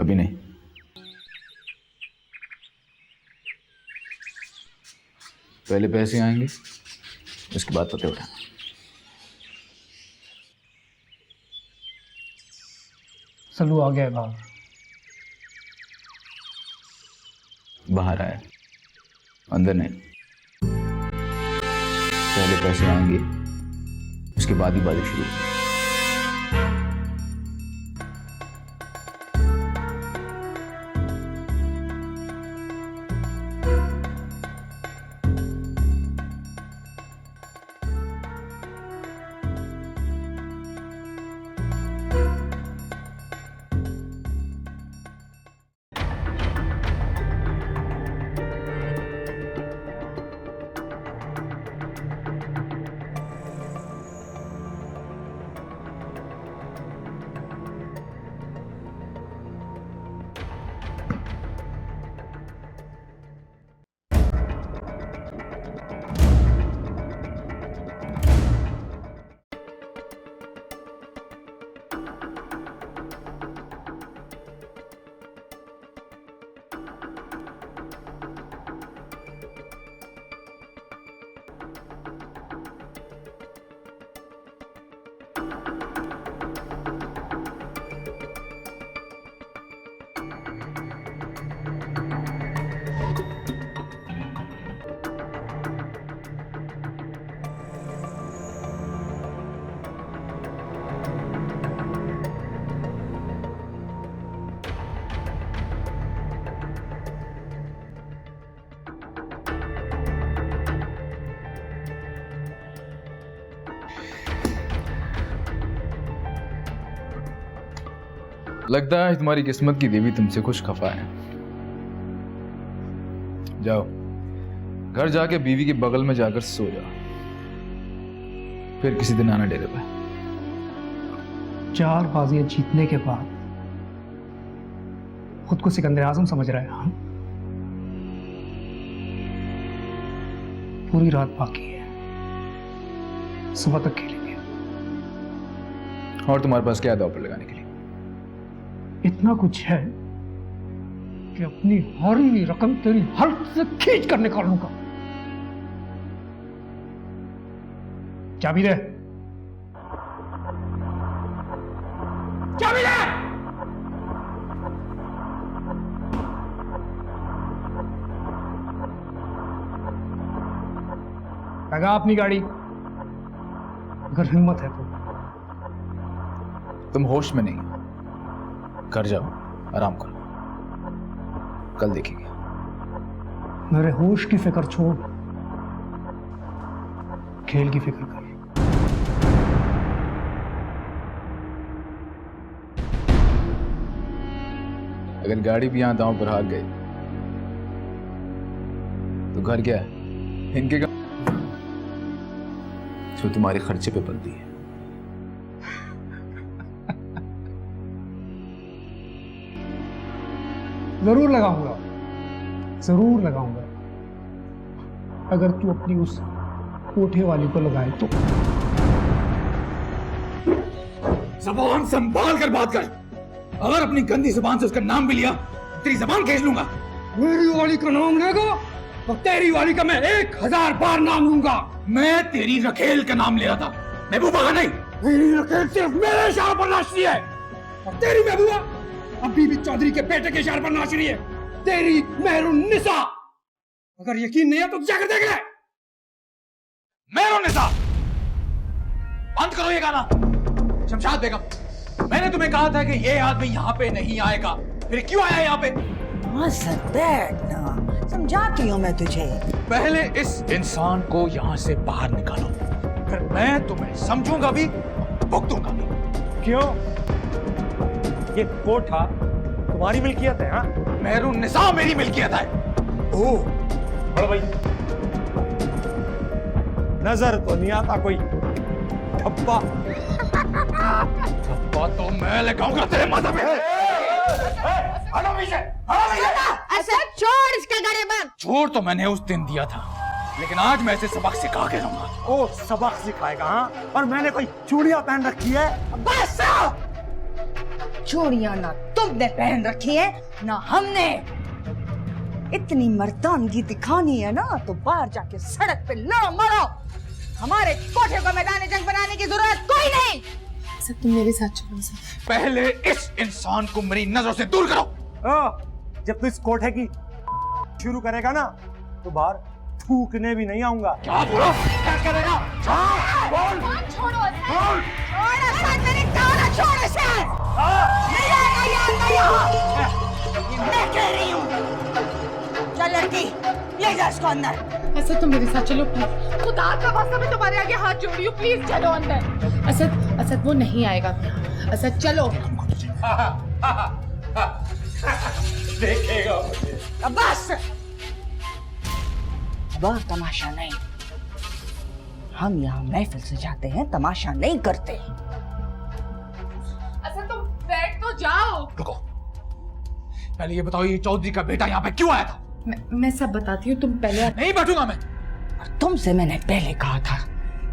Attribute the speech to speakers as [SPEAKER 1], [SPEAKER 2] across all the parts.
[SPEAKER 1] अभी नहीं। पहले पैसे आएंगे, उसके बाद पते उठाना।
[SPEAKER 2] सलू आ गया बाहर।
[SPEAKER 1] बाहर आया, अंदर नहीं। पहले पैसे आएंगे, उसके बाद ही बातें शुरू होंगी। लगता है तुम्हारी किस्मत की देवी तुमसे कुछ खफा है। जाओ, घर जाके बीवी के बगल में जाकर सो जाओ, फिर किसी दिन आना डेरे पे।
[SPEAKER 2] 4 बाजियां जीतने के बाद खुद को सिकंदर आजम समझ रहा है। हाँ? पूरी रात बाकी है, सुबह तक खेलेंगे।
[SPEAKER 1] और तुम्हारे पास क्या है दांव पर लगाने के लिए?
[SPEAKER 2] इतना कुछ है कि अपनी हारी हुई रकम तेरी हल्क से खींच कर निकालूंगा। चाबी दे, चाबी दे। लगा अपनी गाड़ी, अगर हिम्मत है तो।
[SPEAKER 1] तुम होश में नहीं, घर जाओ, आराम करो, कल देखेंगे।
[SPEAKER 2] मेरे होश की फिक्र छोड़, खेल की फिक्र कर।
[SPEAKER 1] अगर गाड़ी भी यहां दांव पर हार गई तो घर क्या है? इनके जो तुम्हारे खर्चे पे पलती है।
[SPEAKER 2] जरूर लगाऊंगा, जरूर लगाऊंगा, अगर तू अपनी उस कोठे वाली को लगाए तो।
[SPEAKER 3] जबान संभाल कर बात कर। अगर अपनी गंदी जुबान से उसका नाम भी लिया, तेरी जबान खींच लूंगा।
[SPEAKER 2] मेरी वाली का नाम लेगा तो तेरी वाली का मैं 1000 बार नाम लूंगा।
[SPEAKER 3] मैं तेरी रखेल का नाम ले रहा था, महबूबा का नहीं।
[SPEAKER 2] मेरी रखेल सिर्फ मेरे इशारे पर नाचती है, और तेरी महबूबा अभी भी चौधरी के बेटे के इशारे पर नाच रही है। तेरी मेहरुन्निसा। अगर यकीन नहीं है तो जाकर देख ले।
[SPEAKER 3] मेहरुन्निसा, बंद करो ये गाना। शमशाद बेगम, मैंने तुम्हें कहा था कि ये आदमी यहाँ पे नहीं आएगा, फिर क्यों आया यहाँ पे?
[SPEAKER 4] बैठना, समझाती हूँ मैं तुझे।
[SPEAKER 3] पहले इस इंसान को यहाँ से बाहर निकालो, फिर मैं तुम्हें समझूंगा भी, भुगतूंगा भी।
[SPEAKER 5] क्यों? ये कोठा तुम्हारी मिल्कियत है? हाँ,
[SPEAKER 3] मेहरुन्निसा मेरी मिल्कियत है।
[SPEAKER 5] ओह, बड़ा भाई, नजर तो नहीं आता कोई ठप्पा?
[SPEAKER 3] ठप्पा तो मैं लगाऊंगा तेरे माथा पे। हटो पीछे, हटो पीछे।
[SPEAKER 4] ऐसा छोड़ इसका गले बंद।
[SPEAKER 3] छोड़ तो मैंने उस दिन दिया था, लेकिन आज मैं इसे सबक सिखा के रहूंगा।
[SPEAKER 5] ओ, सबक सिखाएगा? हाँ, और मैंने कोई चूड़ियां पहन रखी है?
[SPEAKER 3] बस
[SPEAKER 4] चूड़ियां ना तुमने पहन रखी है ना हमने। इतनी मर्दानगी दिखानी है ना तो बाहर जाके सड़क पे लड़ो मरो। हमारे कोठे को मैदान जंग बनाने की जरूरत कोई नहीं।
[SPEAKER 6] सर तुम मेरे साथ चलो सर।
[SPEAKER 3] पहले इस इंसान को मेरी नजरों से दूर करो।
[SPEAKER 5] जब तू इस कोठे की शुरू करेगा ना तो बाहर थूकने भी नहीं आऊंगा।
[SPEAKER 3] क्या बोलो? क्या करेगा? बोल।
[SPEAKER 6] छोड़ो
[SPEAKER 3] बोल।
[SPEAKER 4] छोड़ असद, मेरी कहानी छोड़ असद। नहीं आएगा यहाँ। मैं कह रही हूँ चल लड़की ले जा इसको अंदर।
[SPEAKER 6] असद तुम मेरे साथ चलो प्लीज। खुदा का वास्ता मैं तुम्हारे आगे हाथ जोड़ रही हूँ, प्लीज चलो अंदर। असद वो नहीं आएगा। असद चलो।
[SPEAKER 3] देखेगा मुझे।
[SPEAKER 4] अब बस, वह तमाशा नहीं। हम यहाँ महफिल सजाते हैं, तमाशा नहीं करते।
[SPEAKER 6] असद तुम बैठ तो जाओ।
[SPEAKER 3] रुको, पहले ये बताओ ये चौधरी का बेटा यहाँ पे क्यों आया था?
[SPEAKER 6] मैं सब बताती हूँ, तुम पहले।
[SPEAKER 3] नहीं बैठूंगा मैं।
[SPEAKER 4] और तुमसे मैंने पहले कहा था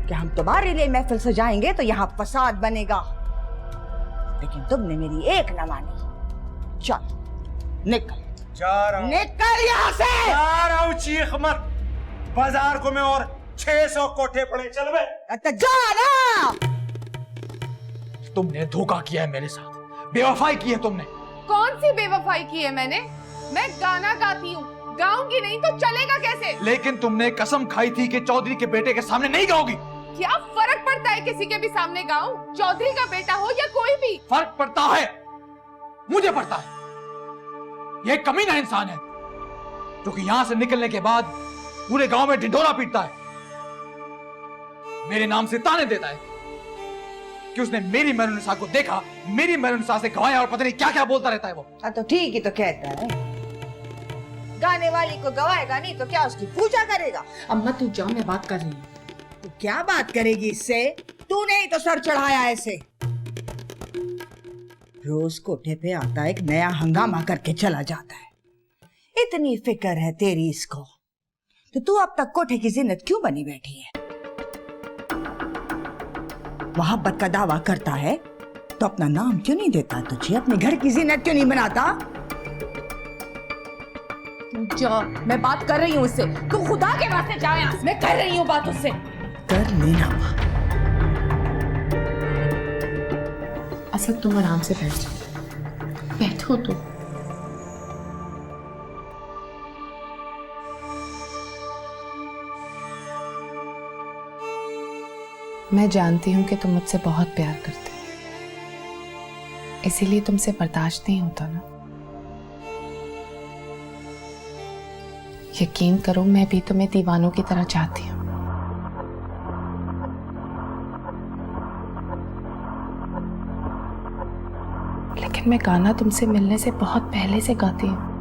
[SPEAKER 4] कि हम तुम्हारे लिए महफिल सजाएंगे तो यहाँ फसाद बनेगा, लेकिन तुमने मेरी एक न मानी। चल निकल।
[SPEAKER 5] जा रहा हूं।
[SPEAKER 4] निकल यहाँ से।
[SPEAKER 5] जा रहा हूं, चीख मत। बाजार को मैं और 600 कोठे पड़े। चल बे।
[SPEAKER 4] जा ना।
[SPEAKER 3] तुमने धोखा किया है मेरे साथ, बेवफाई की है तुमने।
[SPEAKER 6] कौन सी बेवफाई की है मैंने? मैं गाना गाती हूँ, गाऊंगी नहीं तो चलेगा कैसे?
[SPEAKER 3] लेकिन तुमने कसम खाई थी कि चौधरी के बेटे के सामने नहीं गाओगी।
[SPEAKER 6] क्या फर्क पड़ता है किसी के भी सामने गाऊं? चौधरी का बेटा हो या कोई भी।
[SPEAKER 3] फर्क पड़ता है, मुझे पड़ता है। ये कमीना इंसान है जो कि यहां से निकलने के बाद पूरे गांव में ढिंढोरा पीटता है, मेरे नाम से ताने देता है कि उसने मेरी मेहरुनिसा को देखा, मेरी मेहरुनिसा से गवाया और पता नहीं क्या क्या बोलता रहता है वो।
[SPEAKER 4] हाँ तो ठीक ही तो कहता है। गाने वाली को गवाएगा नहीं तो क्या उसकी पूजा करेगा?
[SPEAKER 6] अम्मा तू जाओ, मैं बात कर रही हूँ।
[SPEAKER 4] तू क्या बात करेगी इससे? तूने ही तो सर चढ़ाया ऐसे। रोज कोठे पे आता एक नया हंगामा करके चला जाता है। इतनी फिक्र है तेरी इसको तो तू अब तक कोठे की जिन्नत क्यों बनी बैठी है? मोहब्बत का दावा करता है तो अपना नाम क्यों नहीं देता तुझे? अपने घर की जिन्नत क्यों नहीं बनाता?
[SPEAKER 6] जा, मैं बात कर रही हूँ उससे। तू खुदा के वास्ते जा यहाँ से। मैं कर रही हूँ बात उससे।
[SPEAKER 4] कर लेना बात।
[SPEAKER 6] असद तुम आराम से बैठ जाओ, बैठो तो। मैं जानती हूँ कि तुम मुझसे बहुत प्यार करते हो, इसीलिए तुमसे बर्दाश्त नहीं होता ना। यकीन करो मैं भी तुम्हें दीवानों की तरह चाहती हूँ। लेकिन मैं गाना तुमसे मिलने से बहुत पहले से गाती हूँ।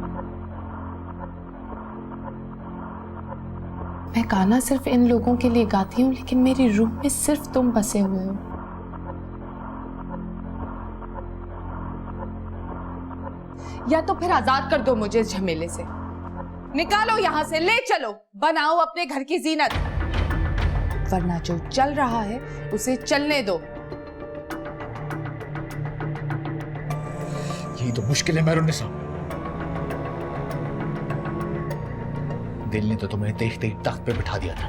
[SPEAKER 6] मैं गाना सिर्फ इन लोगों के लिए गाती हूँ, लेकिन मेरी रूह में सिर्फ तुम बसे हुए हो। या तो फिर आजाद कर दो मुझे इस झमेले से, निकालो यहाँ से, ले चलो, बनाओ अपने घर की जीनत, वरना जो चल रहा है उसे चलने दो।
[SPEAKER 3] यही तो मुश्किल है मेहरुनिसा। दिल ने तो तुम्हें देखते ही तख्त पे बिठा दिया था,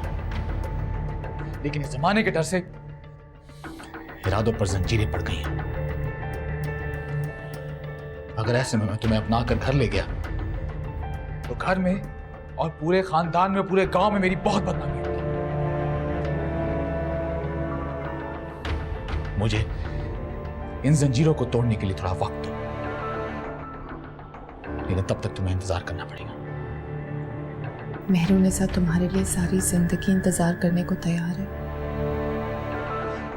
[SPEAKER 3] लेकिन इस जमाने के डर से इरादों पर जंजीरें पड़ गई हैं। अगर ऐसे में मैं तुम्हें अपना कर घर ले गया तो घर में और पूरे खानदान में, पूरे गांव में मेरी बहुत बदनामी होगी। मुझे इन जंजीरों को तोड़ने के लिए थोड़ा वक्त दो, लेकिन तब तक तुम्हें इंतजार करना पड़ेगा।
[SPEAKER 6] मेहरुनिसा तुम्हारे लिए सारी जिंदगी इंतजार करने को तैयार है।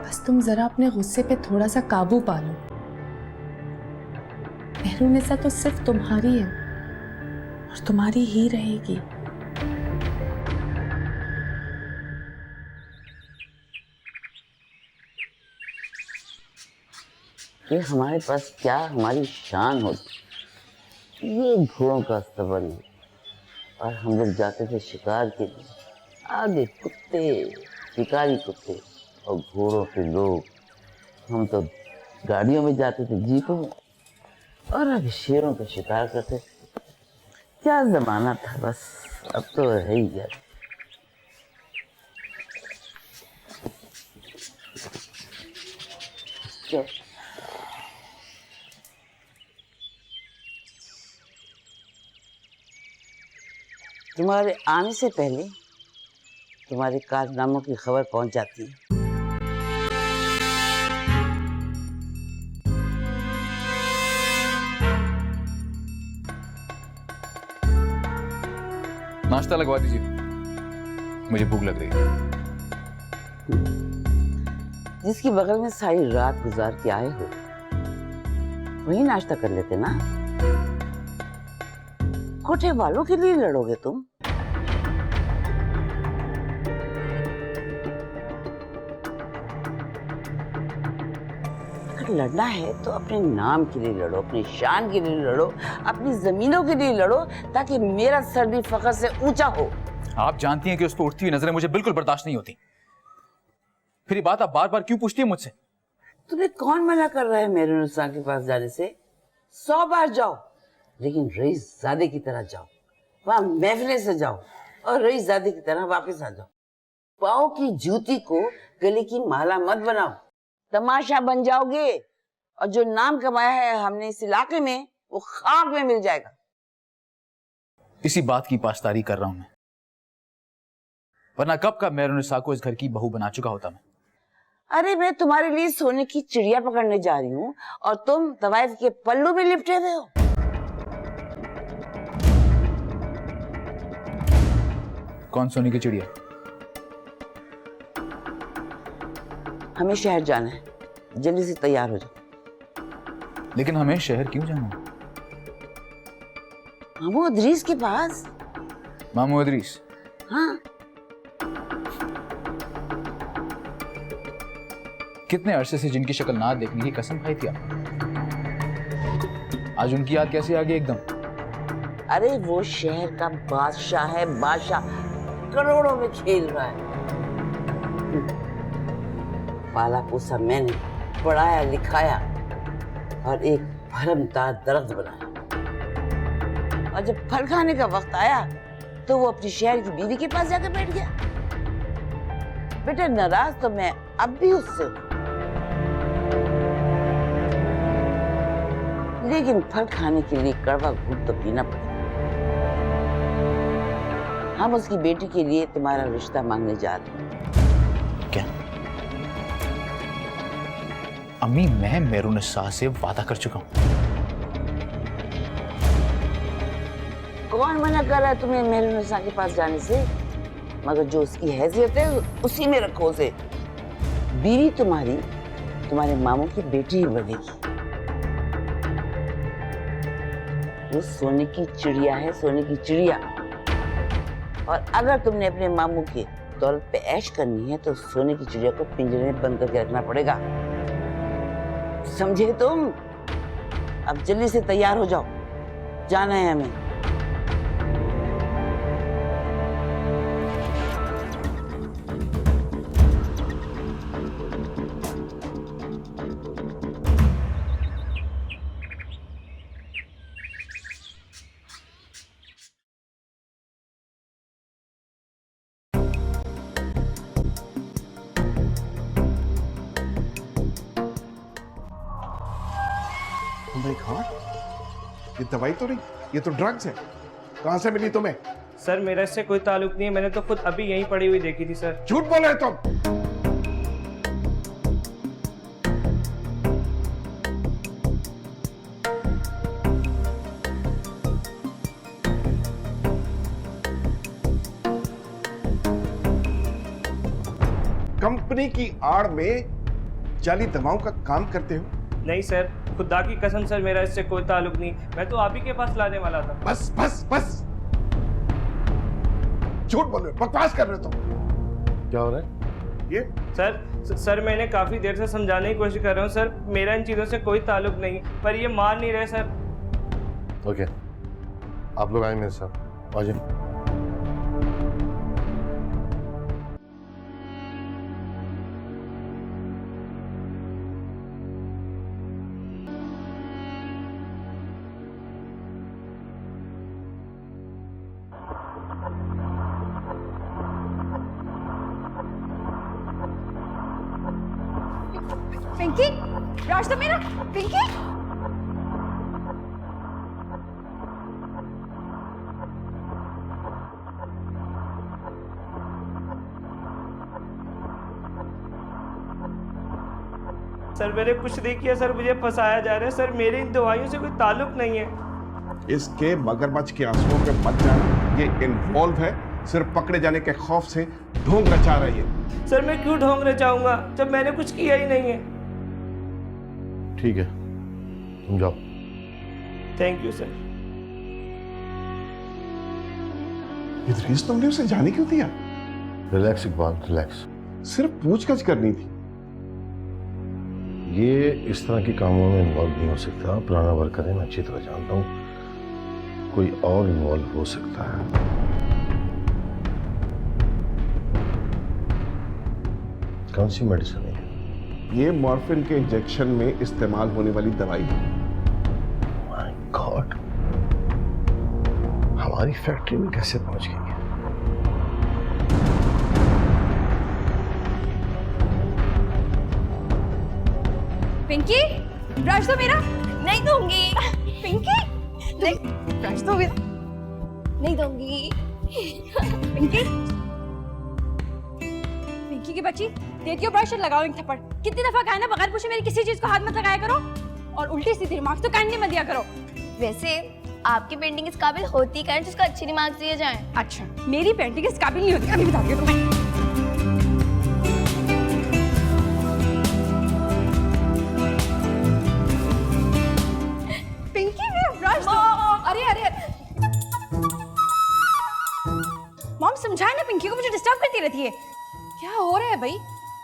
[SPEAKER 6] बस तुम जरा अपने गुस्से पे थोड़ा सा काबू पा लो। मेहरुनिसा तो सिर्फ तुम्हारी है और तुम्हारी ही रहेगी।
[SPEAKER 7] ये हमारे पास क्या हमारी शान होती, ये घोड़ों का सफर है और हम लोग जाते थे शिकार के लिए, आगे कुत्ते, शिकारी कुत्ते और घोड़ों पे लोग। हम तो गाड़ियों में जाते थे, जीपों में, और अब शेरों का शिकार करते। क्या जमाना था, बस अब तो है ही यार। क्या? तुम्हारे आने से पहले तुम्हारे कारनामों की खबर पहुंच जाती है।
[SPEAKER 3] नाश्ता लगवा दीजिए, मुझे भूख लग रही है।
[SPEAKER 7] जिसकी बगल में सारी रात गुजार के आए हो वही नाश्ता कर लेते ना। कोठे वालों के लिए लड़ोगे तुम? अगर लड़ना है तो अपने नाम के लिए लड़ो, अपनी शान के लिए लड़ो, अपनी जमीनों के लिए लड़ो, ताकि मेरा सर भी फख्र से ऊंचा हो।
[SPEAKER 3] आप जानती हैं कि उस पर उठती हुई नजरें मुझे बिल्कुल बर्दाश्त नहीं होती। फिर ये बात आप बार बार क्यों पूछती है मुझसे?
[SPEAKER 7] तुम्हें कौन मना कर रहा है मेरे नुसा के पास जाने से? 100 बार जाओ, लेकिन रईसजादे की तरह जाओ, वहां महफिले से जाओ और रईसजादे की तरह वापस आ जाओ। पाँव की जूती को गले की माला मत बनाओ, तमाशा बन जाओगे और जो नाम कमाया है हमने इस इलाके में वो खाक में मिल जाएगा।
[SPEAKER 3] इसी बात की पासदारी कर रहा हूं मैं, वरना कब का मेहरुनिसा को इस घर की बहू बना चुका होता मैं।
[SPEAKER 7] अरे मैं तुम्हारे लिए सोने की चिड़िया पकड़ने जा रही हूँ और तुम तवाइफ के पल्लू में लिपटे हुए हो।
[SPEAKER 3] कौन सोने की चिड़िया?
[SPEAKER 7] हमें शहर जाना है, जल्दी से तैयार हो जाओ।
[SPEAKER 3] लेकिन हमें शहर क्यों जाना?
[SPEAKER 7] मामू अदरीस के पास।
[SPEAKER 3] मामू अदरीस?
[SPEAKER 7] हाँ।
[SPEAKER 3] कितने अरसे से जिनकी शक्ल ना देखने की कसम खाई थी आप, आज उनकी याद कैसे आ गई एकदम?
[SPEAKER 7] अरे वो शहर का बादशाह है, बादशाह, करोड़ों में खेल रहा है। पाला पोसा मैंने, पढ़ाया लिखाया और एक भरमदार दरख्त बनाया, और जब फल खाने का वक्त आया तो वो अपनी शहर की बीवी के पास जाकर बैठ गया। बेटे नाराज तो मैं अब भी उससे हूं, लेकिन फल खाने के लिए कड़वा घूट तो पीना पड़ेगा। हम उसकी बेटी के लिए तुम्हारा रिश्ता मांगने जा रहे हैं।
[SPEAKER 3] क्या? अम्मी, मैं मेहरुनिसा से वादा कर चुका हूं।
[SPEAKER 7] कौन मना कर रहा है तुम्हें मेहरुनिसा के पास जाने से? मगर जो उसकी हैसियत है उसी में रखो उसे। बीवी तुम्हारी तुम्हारे मामू की बेटी ही बनेगी। वो सोने की चिड़िया है, सोने की चिड़िया। और अगर तुमने अपने मामू के दौलत पे ऐश करनी है तो सोने की चिड़िया को पिंजरे में बंद करके रखना पड़ेगा, समझे तुम? अब जल्दी से तैयार हो जाओ, जाना है हमें।
[SPEAKER 8] माय गॉड, ये दवाई तो नहीं, ये तो ड्रग्स है। कहां से मिली तुम्हें?
[SPEAKER 9] सर मेरा इससे कोई ताल्लुक नहीं है, मैंने तो खुद अभी यहीं पड़ी हुई देखी थी सर।
[SPEAKER 8] झूठ बोल रहे तुम। कंपनी की आड़ में जाली दवाओं का काम करते हो?
[SPEAKER 9] नहीं सर, खुदा की कसम सर मेरा इससे कोई ताल्लुक नहीं, मैं तो आप ही के पास लाने वाला था।
[SPEAKER 8] बस बस बस, झूठ बोल रहे हो, बकवास कर रहे हो तुम। क्या हो रहा है ये?
[SPEAKER 9] सर मैंने काफी देर से समझाने की कोशिश कर रहा हूँ सर, मेरा इन चीजों से कोई ताल्लुक नहीं, पर ये मान नहीं रहे सर।
[SPEAKER 8] ओके, आप लोग आए मेरे साथ, आ जाइए।
[SPEAKER 4] पिंकी, रास्ता मेरा, पिंकी।
[SPEAKER 9] सर मैंने कुछ नहीं किया सर, मुझे फंसाया जा रहा है सर, मेरी इन दवाइयों से कोई ताल्लुक नहीं है।
[SPEAKER 8] इसके मगरमच्छ के आंसुओं पे मत जाना, ये इन्वॉल्व है, सिर्फ पकड़े जाने के खौफ से ढोंग रचा रही है।
[SPEAKER 9] सर मैं क्यों ढोंग रचाऊंगा जब मैंने कुछ किया ही नहीं है।
[SPEAKER 10] ठीक है, तुम जाओ।
[SPEAKER 9] Thank you sir.
[SPEAKER 8] इद्रीस, तुमने उसे जाने क्यों दिया?
[SPEAKER 10] Relax Iqbal, relax.
[SPEAKER 8] सिर्फ पूछताछ करनी थी।
[SPEAKER 10] ये इस तरह के कामों में इन्वॉल्व नहीं हो सकता। पुराना वर्कर है, मैं अच्छी तरह जानता हूँ। कोई और इन्वॉल्व हो सकता है। कौन सी मेडिसिन है?
[SPEAKER 8] ये मॉर्फिन के इंजेक्शन में इस्तेमाल होने वाली दवाई है।
[SPEAKER 10] माय गॉड, हमारी फैक्ट्री में कैसे पहुंच गई है?
[SPEAKER 4] पिंकी, ब्रश दो मेरा। नहीं दूंगी। पिंकी, नहीं, ब्रश दो मेरा। नहीं दूंगी। पिंकी, पिंकी की बच्ची, देती हो ब्रश और लगाओ एक थप्पड़। कितनी दफा कहा है ना, बगैर पूछे मेरी किसी चीज को हाथ मत लगाया करो, और उल्टी सीधी रिमार्क्स तो करने मत दिया करो।
[SPEAKER 11] वैसे आपकी पेंटिंग इस काबिल होती है जिसको अच्छे रिमार्क्स दिए जाएं।
[SPEAKER 4] अच्छा, मेरी पेंटिंग इस काबिल नहीं होती, अभी बताती हूँ तुम्हें। पिंकी, मेरा ब्रश दो। अरे अरे मॉम, समझाए ना पिंकी को, मुझे डिस्टर्ब करती रहती है।
[SPEAKER 6] क्या हो रहा है भाई?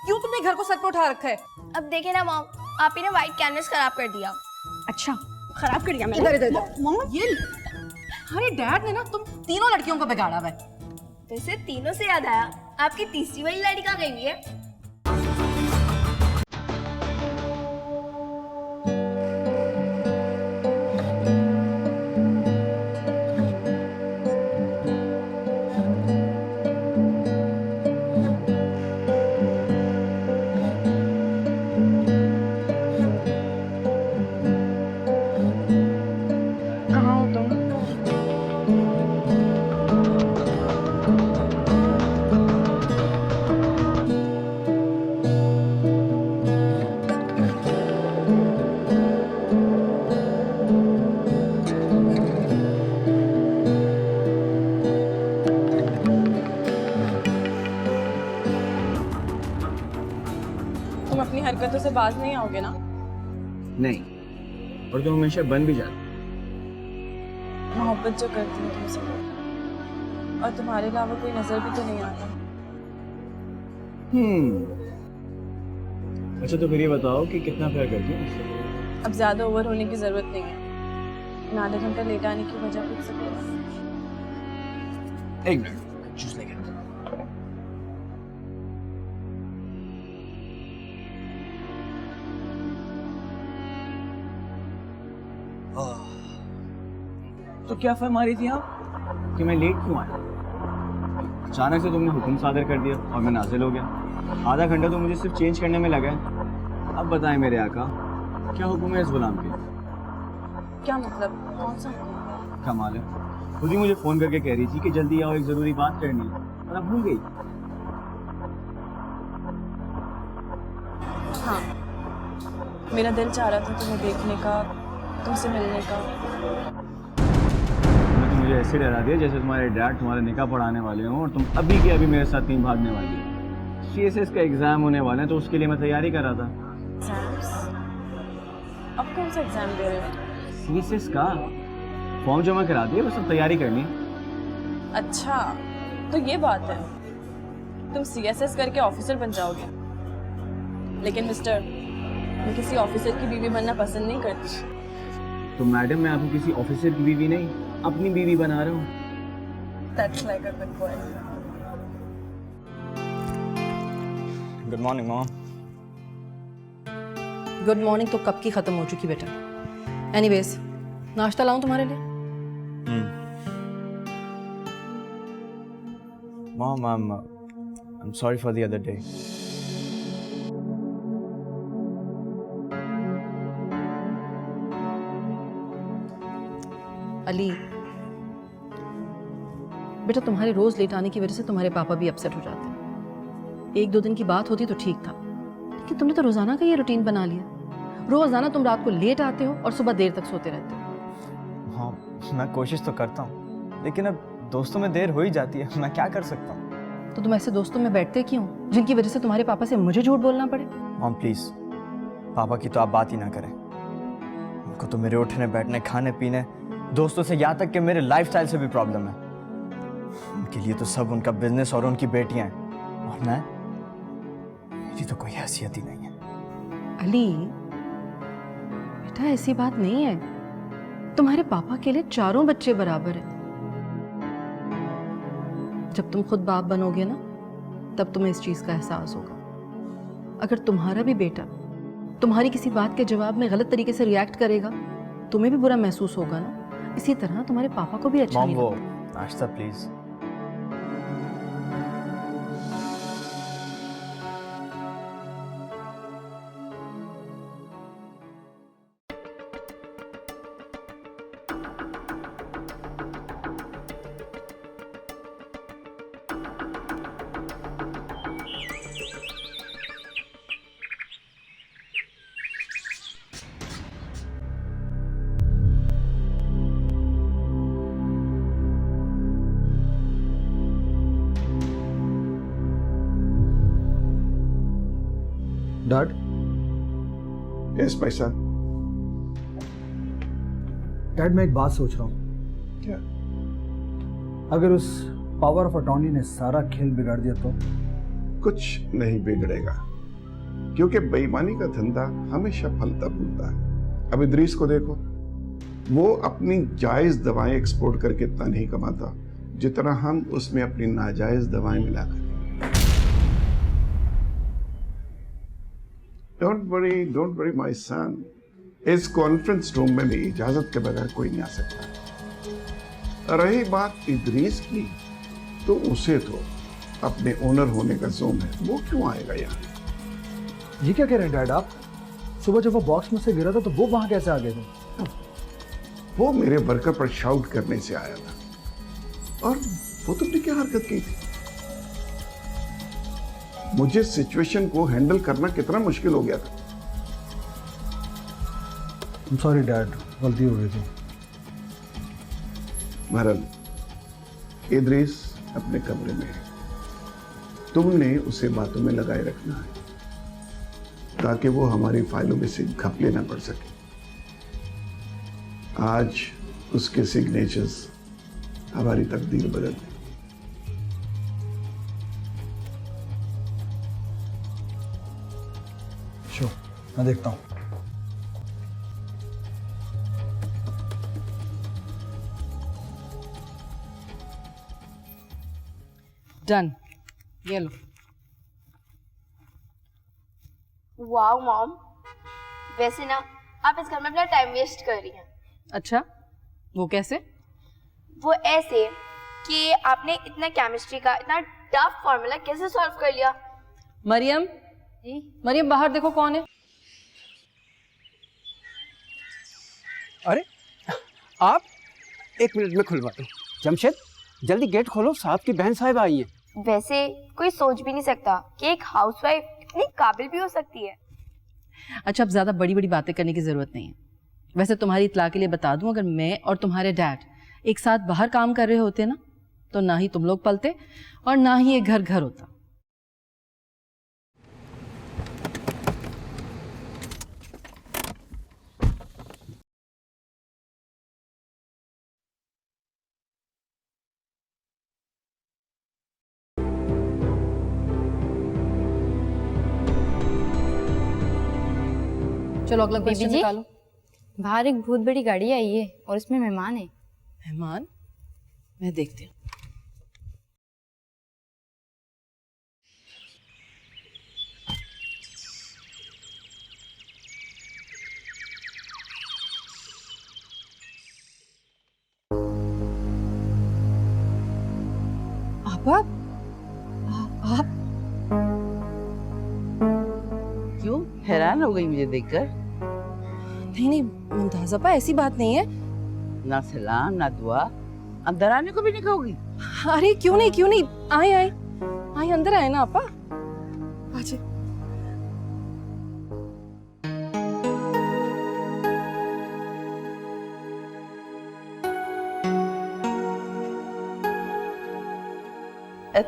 [SPEAKER 6] क्यों तुमने घर को सर पे उठा रखा है?
[SPEAKER 11] अब देखे ना मॉम, आप ही ने व्हाइट कैनवस खराब कर दिया।
[SPEAKER 4] अच्छा, खराब कर दिया मैंने। इधर
[SPEAKER 6] मॉम, ये अरे डैड ने ना तुम तीनों लड़कियों को बिगाड़ा हुआ है।
[SPEAKER 11] वैसे तीनों से याद आया, आपकी तीसरी वाली लड़की कहाँ गई हुई है?
[SPEAKER 6] तुम अपनी हरकतों से बाज नहीं आओगे ना?
[SPEAKER 12] नहीं, और तुम हमेशा बन भी जाती।
[SPEAKER 6] मोहब्बत जो करती हूँ तुमसे, और तुम्हारे अलावा कोई नजर भी तो नहीं आता।
[SPEAKER 12] अच्छा तो फिर ये बताओ कि कितना प्यार करती हो मुझसे?
[SPEAKER 6] अब ज्यादा ओवर होने की जरूरत नहीं है। मैं आधा घंटा लेट आने की वजह पूछ सकती हूँ?
[SPEAKER 12] एक मिनट, जूस लेके आता हूँ। तो क्या फर्म आ रही थी आप कि मैं लेट क्यों आया? अचानक से तुमने हुक्म सादर कर दिया और मैं नाज़िल हो गया। आधा घंटा तो मुझे सिर्फ चेंज करने में लगा है। अब बताएं मेरे आका, क्या हुक्म है इस गुलाम के?
[SPEAKER 6] क्या मतलब? कौन सा हुक्म?
[SPEAKER 12] कमाल है, खुद ही मुझे फ़ोन करके कह रही थी कि जल्दी आओ, एक ज़रूरी बात करनी है, और अब भूल गई।
[SPEAKER 6] हाँ, मेरा दिल चाह रहा था तुम्हें देखने का, तुमसे मिलने का।
[SPEAKER 12] मुझे ऐसे डरा दिया जैसे तुम्हारे डैड तुम्हारे निकाह पढ़ाने वाले हों और तुम अभी के अभी मेरे साथ नहीं भागने वाली हो। सीएसएस का एग्जाम होने वाला है तो उसके लिए मैं तैयारी कर रहा था।
[SPEAKER 6] अब कौन सा एग्जाम दे रहे हो?
[SPEAKER 12] सीएसएस का फॉर्म जमा करा दिया, बस अब तैयारी करनी है।
[SPEAKER 6] अच्छा, तो ये बात है, तुम सीएसएस करके ऑफिसर बन जाओगे। लेकिन मिस्टर, मैं किसी ऑफिसर की बीवी बनना पसंद नहीं करती।
[SPEAKER 12] तो मैडम, मैं आपको किसी ऑफिसर की बीवी नहीं, अपनी बीवी बना रहा हूँ।
[SPEAKER 6] That's like a good boy.
[SPEAKER 12] Good morning mom.
[SPEAKER 13] Good morning तो कब की खत्म हो चुकी बेटा। एनीवेज, नाश्ता लाऊं तुम्हारे लिए?
[SPEAKER 12] Mom, I'm sorry for the other day.
[SPEAKER 13] Ali, बेटा तुम्हारे रोज लेट आने की वजह से तुम्हारे पापा भी अपसेट हो जाते हैं। एक दो दिन की बात होती तो ठीक था, लेकिन तुमने तो रोजाना का ये रूटीन बना लिया। रोजाना तुम रात को लेट आते हो और सुबह देर तक सोते रहते हो।
[SPEAKER 12] हाँ, मैं कोशिश तो करता हूँ, लेकिन अब दोस्तों में देर हो ही जाती है, मैं क्या कर सकता हूँ।
[SPEAKER 13] तो तुम ऐसे दोस्तों में बैठते क्यों जिनकी वजह से तुम्हारे पापा से मुझे झूठ बोलना पड़े?
[SPEAKER 12] मॉम प्लीज, पापा की तो आप बात ही ना करें। उनको तो मेरे उठने बैठने, खाने पीने, दोस्तों से, यहाँ तक कि मेरे लाइफस्टाइल से भी प्रॉब्लम है। उनके लिए तो सब उनका बिजनेस और उनकी बेटियां हैं, और मेरी तो कोई हैसियत ही नहीं है।
[SPEAKER 13] अली बेटा, ऐसी बात नहीं है। तुम्हारे पापा के लिए चारों बच्चे बराबर हैं। जब तुम खुद बाप बनोगे ना, तब तुम्हें इस चीज का एहसास होगा। अगर तुम्हारा भी बेटा तुम्हारी किसी बात के जवाब में गलत तरीके से रिएक्ट करेगा, तुम्हें भी बुरा महसूस होगा ना। इसी तरह तुम्हारे पापा को भी अच्छा नहीं
[SPEAKER 12] वो
[SPEAKER 13] लगेगा।
[SPEAKER 12] नाश्ता प्लीज।
[SPEAKER 5] डैड,
[SPEAKER 8] यस भाई साहब।
[SPEAKER 5] डैड मैं एक बात सोच रहा हूँ।
[SPEAKER 8] क्या?
[SPEAKER 5] अगर उस पावर ऑफ अटॉर्नी ने सारा खेल बिगाड़ दिया तो?
[SPEAKER 8] कुछ नहीं बिगड़ेगा, क्योंकि बेईमानी का धंधा हमेशा फलता फूलता है। अब इदरीस को देखो, वो अपनी जायज दवाएं एक्सपोर्ट करके इतना नहीं कमाता जितना हम उसमें अपनी नाजायज दवाएं मिलाकर। Don't worry my son. इस कॉन्फ्रेंस रूम में भी इजाजत के बगैर कोई नहीं आ सकता। रही बात इदरीस की, तो उसे तो अपने ओनर होने का जोम है, वो क्यों आएगा यहाँ?
[SPEAKER 5] ये क्या कह रहे हैं डैड आप? सुबह जब वो बॉक्स में से गिरा था तो वो वहां कैसे आ गए थे?
[SPEAKER 8] वो मेरे वर्कर पर शाउट करने से आया था। और वो तुमने क्या हरकत की थी? मुझे सिचुएशन को हैंडल करना कितना मुश्किल हो गया था।
[SPEAKER 5] सॉरी डैड, गलती हो गई थी।
[SPEAKER 8] महरल, इदरीस अपने कमरे में है। तुमने उसे बातों में लगाए रखना है ताकि वो हमारी फाइलों में से घपले ना पड़ सके। आज उसके सिग्नेचर्स हमारी तकदीर बदल दें।
[SPEAKER 5] श्योर, मैं देखता हूँ।
[SPEAKER 13] डन, ये लो।
[SPEAKER 11] वाओ मॉम, वैसे ना आप इस घर में अपना टाइम वेस्ट कर रही हैं।
[SPEAKER 13] अच्छा, वो कैसे?
[SPEAKER 11] वो ऐसे कि आपने इतना केमिस्ट्री का इतना टफ फॉर्मूला कैसे सॉल्व कर लिया?
[SPEAKER 13] मरियम, मरियम बाहर देखो कौन है।
[SPEAKER 2] अरे आप, एक मिनट में खुलवा दो। जमशेद, जल्दी गेट खोलो, साहब की बहन साहिब आई हैं।
[SPEAKER 11] वैसे कोई सोच भी नहीं सकता कि एक हाउसवाइफ इतनी काबिल भी हो सकती है।
[SPEAKER 13] अच्छा, अब ज्यादा बड़ी बड़ी बातें करने की जरूरत नहीं है। वैसे तुम्हारी इत्तला के लिए बता दूं, अगर मैं और तुम्हारे डैड एक साथ बाहर काम कर रहे होते ना, तो ना ही तुम लोग पलते और ना ही ये घर घर होता। चलो अगला क्वेश्चन निकालो।
[SPEAKER 14] बाहर एक बहुत बड़ी गाड़ी आई है और इसमें मेहमान है।
[SPEAKER 13] मेहमान? मैं देखती हूँ। आप
[SPEAKER 7] क्यों हैरान हो गई मुझे देखकर?
[SPEAKER 13] नहीं मुमताज अपा, ऐसी बात नहीं है।
[SPEAKER 7] ना सलाम ना दुआ, अंदर आने को भी नहीं कहोगी?
[SPEAKER 13] अरे क्यों नहीं, आए आए आए, अंदर आए ना आपा। आजे।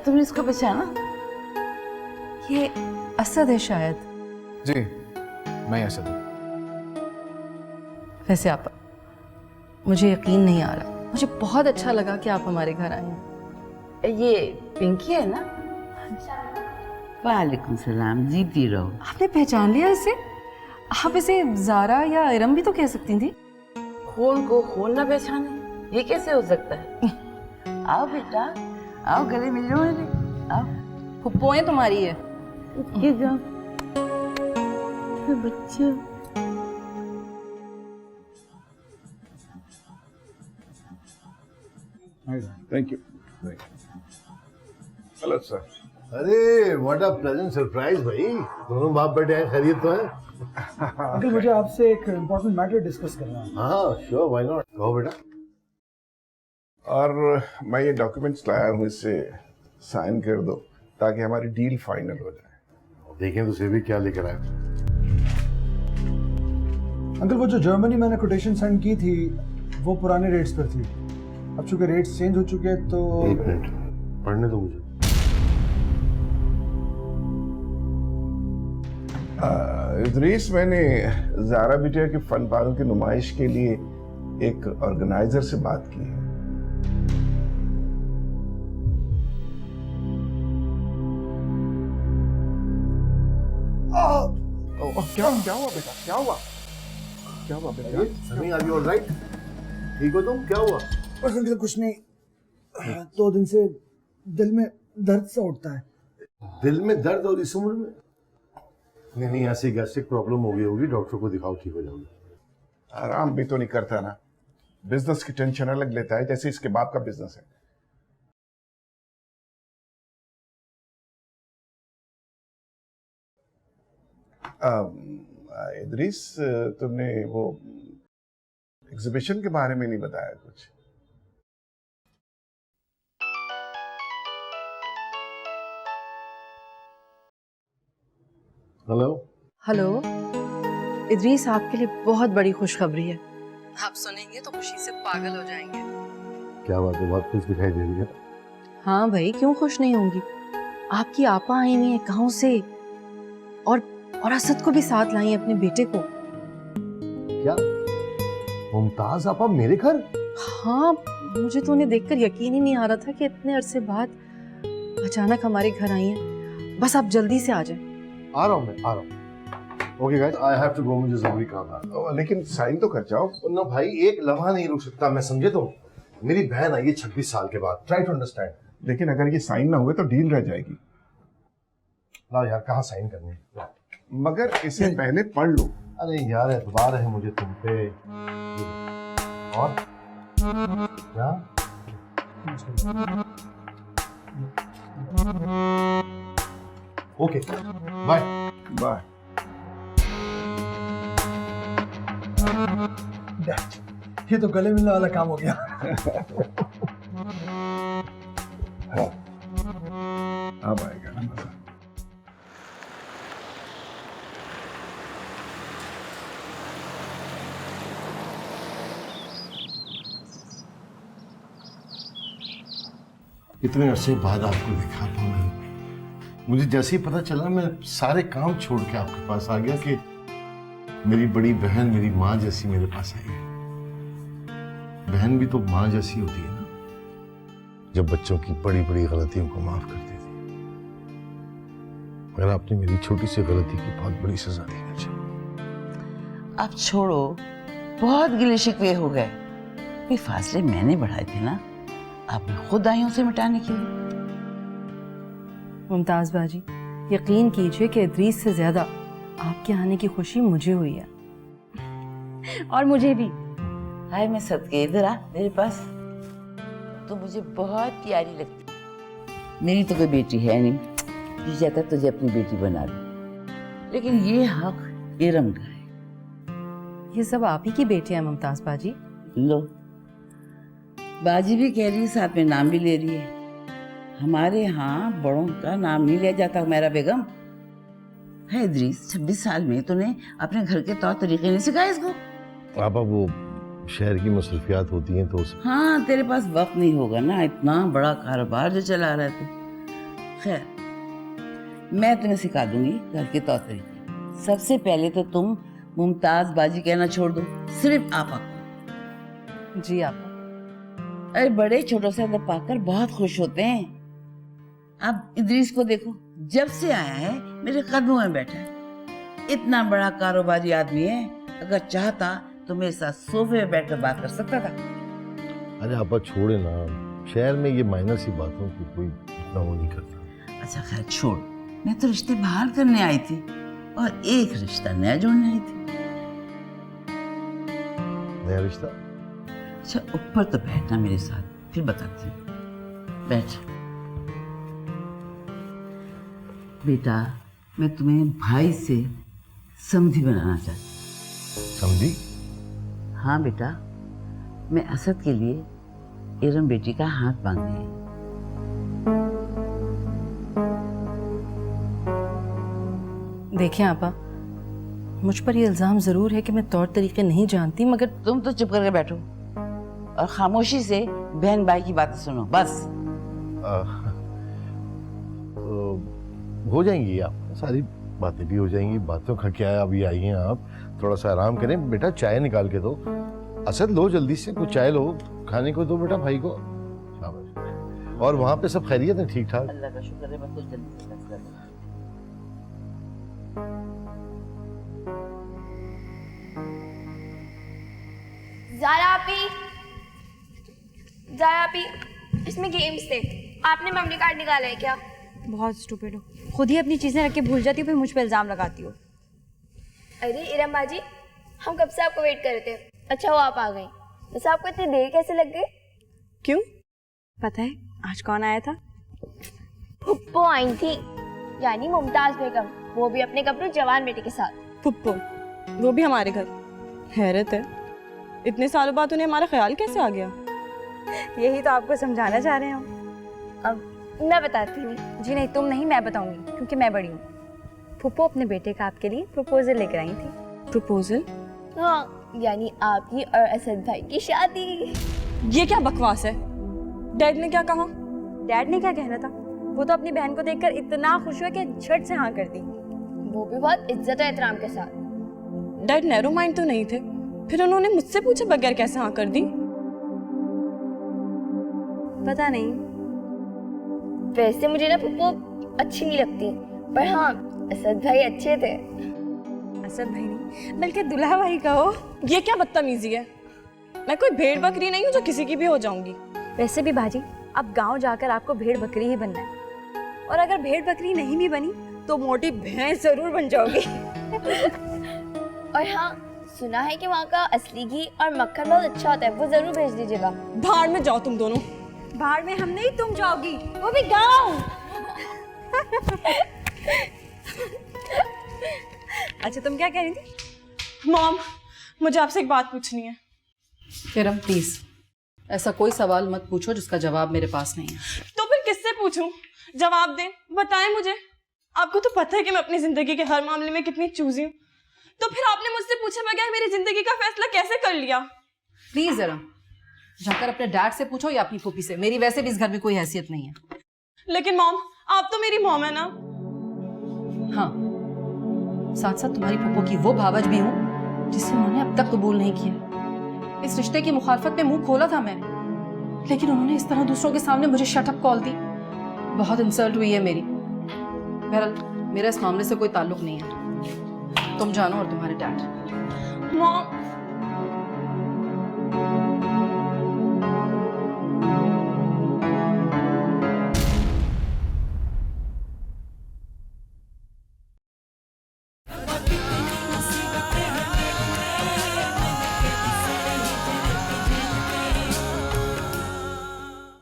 [SPEAKER 7] तुमने इसको पहचाना?
[SPEAKER 13] ये असद है शायद।
[SPEAKER 1] जी, मैं असद हूँ।
[SPEAKER 13] वैसे आपा, मुझे यकीन नहीं आ रहा। मुझे बहुत अच्छा लगा कि आप हमारे घर आए हैं।
[SPEAKER 7] ये पिंकी है ना? वालेकुम सलाम, जीती रहो।
[SPEAKER 13] आपने पहचान लिया इसे? आप इसे जारा या इरम भी तो कह सकती थी।
[SPEAKER 7] खून को खून ना पहचाने, ये कैसे हो सकता है? आओ बेटा, आओ गले मिल लो मेरे, आओ।
[SPEAKER 13] फुप्पोएं तुम्हारी है।
[SPEAKER 7] ये जाओ बच्चे।
[SPEAKER 8] Thank you. Hello sir.
[SPEAKER 10] अरे व्हाट अ प्लेजेंट सरप्राइज भाई, दोनों बाप बेटे हैं, खैरियत तो है?
[SPEAKER 15] अंकल मुझे आपसे एक इम्पोर्टेंट मैटर डिस्कस करना है।
[SPEAKER 10] हाँ श्योर, व्हाई नॉट, कहो बेटा।
[SPEAKER 8] और मैं ये डॉक्यूमेंट्स लाया हूँ, इससे साइन कर दो ताकि हमारी डील फाइनल हो जाए।
[SPEAKER 10] देखें तो से भी क्या लेकर आए।
[SPEAKER 15] अंकल वो जो जर्मनी मैंने कोटेशन साइन की थी वो पुराने रेट्स पर थी। अब चूंकि रेट्स चेंज हो चुके हैं तो
[SPEAKER 10] एक मिनट पढ़ने दो मुझे।
[SPEAKER 8] इदरीस, मैंने ज़ारा बिटिया की फन पागल की नुमाइश के लिए एक ऑर्गेनाइजर से बात की है। क्या हुआ बेटा, क्या हुआ बेटा?
[SPEAKER 10] समी, आर यू ऑलराइट? ठीक हो तुम? क्या हुआ?
[SPEAKER 15] बस अंकल कुछ नहीं, 2 दिन से दिल में दर्द सा उठता है।
[SPEAKER 10] दिल में दर्द और इस उम्र में? नहीं, ऐसी गैस्ट्रिक प्रॉब्लम हो गई होगी, डॉक्टर को दिखाओ, ठीक हो जाओगे।
[SPEAKER 8] आराम भी तो नहीं करता ना, बिजनेस की टेंशन अलग लेता है जैसे इसके बाप का बिजनेस है। इदरीस, तुमने वो एग्जीबिशन के बारे में नहीं बताया कुछ।
[SPEAKER 13] हेलो इदरीस, आपके लिए बहुत बड़ी खुशखबरी है। आप सुनेंगे तो खुशी से पागल हो जाएंगे।
[SPEAKER 10] क्या बात है, बहुत खुश दिखाई दे रही है।
[SPEAKER 13] हाँ भाई, क्यों खुश नहीं होंगी। आपकी आपा आई हुई है गांव से, और असद को भी साथ लाई है, अपने बेटे को।
[SPEAKER 10] क्या मुमताज आपा मेरे घर?
[SPEAKER 13] हाँ, मुझे तो उन्हें देखकर यकीन ही नहीं आ रहा था कि इतने अरसे बाद अचानक हमारे घर आई हैं। बस आप जल्दी से आ जाएं।
[SPEAKER 10] आ रहा हूँ मैं, आ रहा हूँ। Okay guys, I have to go, मुझे जरूरी काम है।
[SPEAKER 8] लेकिन साइन तो कर जाओ
[SPEAKER 10] ना भाई, एक लम्हा नहीं रुक सकता मैं, समझे तो? मेरी बहन आई है 26 साल के बाद, ट्राई टू अंडरस्टैंड।
[SPEAKER 8] लेकिन अगर ये साइन ना हुए तो डील रह जाएगी।
[SPEAKER 10] ला यार, कहाँ साइन करने हैं?
[SPEAKER 8] मगर इसे पहले पढ़ लो।
[SPEAKER 10] अरे यार, एतबार है मुझे तुम पे। और क्या? Okay, bye
[SPEAKER 8] bye.
[SPEAKER 15] ये तो गले मिलने वाला काम हो गया।
[SPEAKER 8] अब आएगा ना मजा।
[SPEAKER 10] इतने अरसे बाद आपको देखा तो मुझे जैसे ही पता चला, मैं सारे काम छोड़ के आपके पास आ गया कि मेरी बड़ी बहन मेरी माँ जैसी मेरे पास आई है। बहन भी तो माँ जैसी होती है ना, जब बच्चों की बड़ी बड़ी गलतियों को माफ करती थी। मगर आपने मेरी छोटी सी गलती की बहुत बड़ी सजा दी मुझे।
[SPEAKER 7] अब छोड़ो, बहुत गिले शिकवे हो गए। ये फासले मैंने बढ़ाए थे ना, आपने खुद आई उसे मिटाने के लिए।
[SPEAKER 13] मुमताज बाजी, यकीन कीजिए कि इदरीस से ज्यादा आपके आने की खुशी मुझे हुई है।
[SPEAKER 7] और मुझे भी। हाय मैं सदके, इधर आ मेरे पास। तो मुझे बहुत प्यारी लगती। मेरी तो कोई बेटी है नहीं, जी चाहता तुझे अपनी बेटी बना दे, लेकिन ये हक इरम का है।
[SPEAKER 13] ये सब आप ही की बेटी है मुमताज बाजी।
[SPEAKER 7] लो, बाजी भी कह रही है, साथ में नाम भी ले रही है। हमारे यहाँ बड़ों का नाम नहीं लिया जाता मेरा बेगम। है इद्रीस, 26 साल में तूने अपने घर के तौर तरीके नहीं सिखाए इसको?
[SPEAKER 10] पापा वो शहर की मसरूफियात होती हैं तो
[SPEAKER 7] हाँ, तेरे पास वक्त नहीं होगा ना, इतना बड़ा कारोबार जो चला रहा है तू। खैर, मैं तुम्हें सिखा दूंगी घर के तौर तरीके। सबसे पहले तो तुम मुमताज बाजी कहना छोड़ दो, सिर्फ आपा को।
[SPEAKER 13] जी आपा।
[SPEAKER 7] अरे बड़े छोटों से अदब पाकर बहुत खुश होते हैं। अब इद्रीस को देखो, जब से आया है मेरे कदमों में बैठा है। इतना बड़ा कारोबारी आदमी है, अगर चाहता तो मेरे साथ सोफे में बैठकर बात कर सकता था।
[SPEAKER 10] अरे आपा छोड़े ना, शहर में ये माइनर सी बातों को कोई इतना वो नहीं करता।
[SPEAKER 7] अच्छा खैर छोड़, मैं तो रिश्ते बहाल करने आई थी और एक रिश्ता नया जोड़ने आई थी।
[SPEAKER 10] नया रिश्ता?
[SPEAKER 7] अच्छा ऊपर तो बैठना मेरे साथ, फिर बताती हूँ। बैठ बेटा, मैं तुम्हें भाई से समधी बनाना चाहती हूँ।
[SPEAKER 10] समधी?
[SPEAKER 7] हाँ बेटा, मैं असद के लिए इरम बेटी का हाथ मांगने आई।
[SPEAKER 13] देखिए आपा, मुझ पर ये इल्ज़ाम ज़रूर है कि मैं तौर तरीके नहीं जानती, मगर
[SPEAKER 7] तुम तो चुप करके बैठो और खामोशी से बहन भाई की बातें सुनो बस।
[SPEAKER 10] हो जाएंगी आप, सारी बातें भी हो जाएंगी। बातों का क्या है, अभी आई हैं आप, थोड़ा सा आराम करें। बेटा चाय निकाल के दो। असद लो जल्दी से, कुछ चाय लो, खाने को दो बेटा भाई को। शाबाश। और वहाँ पे सब खैरियत है, ठीक ठाक?
[SPEAKER 7] अल्लाह का शुक्र है, बस कुछ जल्दी से फैसला लो।
[SPEAKER 11] ज़ारा आपी, इसमें गेम्स थे, आपने मेमोरी कार्ड निकाला है क्या?
[SPEAKER 14] बहुत स्टूपिड हो, खुद ही अपनी चीजें रख के भूल जाती हो, फिर मुझ पे इल्जाम लगाती हो।
[SPEAKER 11] अरे इरम बाजी, हम कब से आपको वेट कर रहे थे। अच्छा वो आप आ गई, वैसे आपको इतनी देर कैसे लग गई?
[SPEAKER 14] क्यों? पता है आज कौन आया था?
[SPEAKER 11] फुप्पो आई थी, यानी मुमताज बेगम, वो भी अपने गबरू जवान बेटे के साथ।
[SPEAKER 16] फुप्पो, वो भी हमारे घर? हैरत है, इतने सालों बाद उन्हें हमारा ख्याल कैसे आ गया?
[SPEAKER 14] यही तो आपको समझाना चाह रहे हैं हम।
[SPEAKER 11] अब मैं बताती हूँ।
[SPEAKER 14] जी नहीं, तुम नहीं, मैं बताऊंगी, क्योंकि मैं बड़ी हूँ। फुप्पो अपने बेटे का आपके लिए प्रपोजल लेकर आई थी।
[SPEAKER 16] प्रपोजल?
[SPEAKER 11] हाँ, यानी आपकी और असद भाई की शादी।
[SPEAKER 16] ये क्या बकवास है? डैड ने क्या कहा?
[SPEAKER 14] डैड ने क्या कहना था? वो तो अपनी बहन को देखकर इतना खुश हुआ कि झट से हाँ कर दी।
[SPEAKER 11] वो भी बहुत इज्जत और एहतराम के साथ।
[SPEAKER 16] डैड नैरो माइंड तो नहीं थे, फिर उन्होंने मुझसे पूछे बगैर कैसे हाँ कर दी?
[SPEAKER 14] पता नहीं,
[SPEAKER 11] वैसे मुझे ना पप्पू अच्छी नहीं लगती, पर हाँ असद भाई अच्छे थे।
[SPEAKER 14] असद भाई नहीं बल्कि दुल्हा भाई कहो।
[SPEAKER 16] ये क्या बदतमीजी है? मैं कोई भेड़ बकरी नहीं हूँ जो किसी की भी हो जाऊंगी।
[SPEAKER 14] वैसे भी बाजी, अब गांव जाकर आपको भेड़ बकरी ही बनना है, और अगर भेड़ बकरी नहीं भी बनी तो मोटी भैंस जरूर बन जाओगी।
[SPEAKER 11] और हाँ, सुना है कि वहाँ का असली घी और मक्खन बहुत अच्छा होता है, वो जरूर भेज दीजिएगा।
[SPEAKER 16] भाड़ में जाओ तुम दोनों।
[SPEAKER 14] भाड़ में हम नहीं, तुम जाओगी, वो भी गांव। अच्छा तुम क्या कह रही थी?
[SPEAKER 16] मॉम, मुझे आपसे एक बात पूछनी है।
[SPEAKER 13] किरम प्लीज, ऐसा कोई सवाल मत पूछो जिसका जवाब मेरे पास नहीं है।
[SPEAKER 16] तो फिर किससे पूछूं? जवाब दें, बताएं मुझे। आपको तो पता है कि मैं अपनी जिंदगी के हर मामले में कितनी चूजी हूँ, तो फिर आपने मुझसे पूछे बगैर मेरी जिंदगी का फैसला कैसे कर लिया?
[SPEAKER 13] प्लीज जरा जाकर अपने डैड से पूछो या अपनी फूफी से, मेरी वैसे भी इस घर में कोई हैसियत नहीं है।
[SPEAKER 16] लेकिन मॉम, आप तो मेरी मॉम है ना?
[SPEAKER 13] हाँ, साथ साथ तुम्हारी फूफो की वो भावज भी हूँ जिसे उन्होंने अब तक कबूल नहीं किया। इस रिश्ते की मुखालफत में मुंह खोला था मैंने, लेकिन उन्होंने इस तरह दूसरों के सामने मुझे शट अप कॉल दी। बहुत इंसल्ट हुई है मेरी। बहरहाल मेरा इस मामले से कोई ताल्लुक नहीं है, तुम जानो और तुम्हारे डैड।
[SPEAKER 16] मॉम,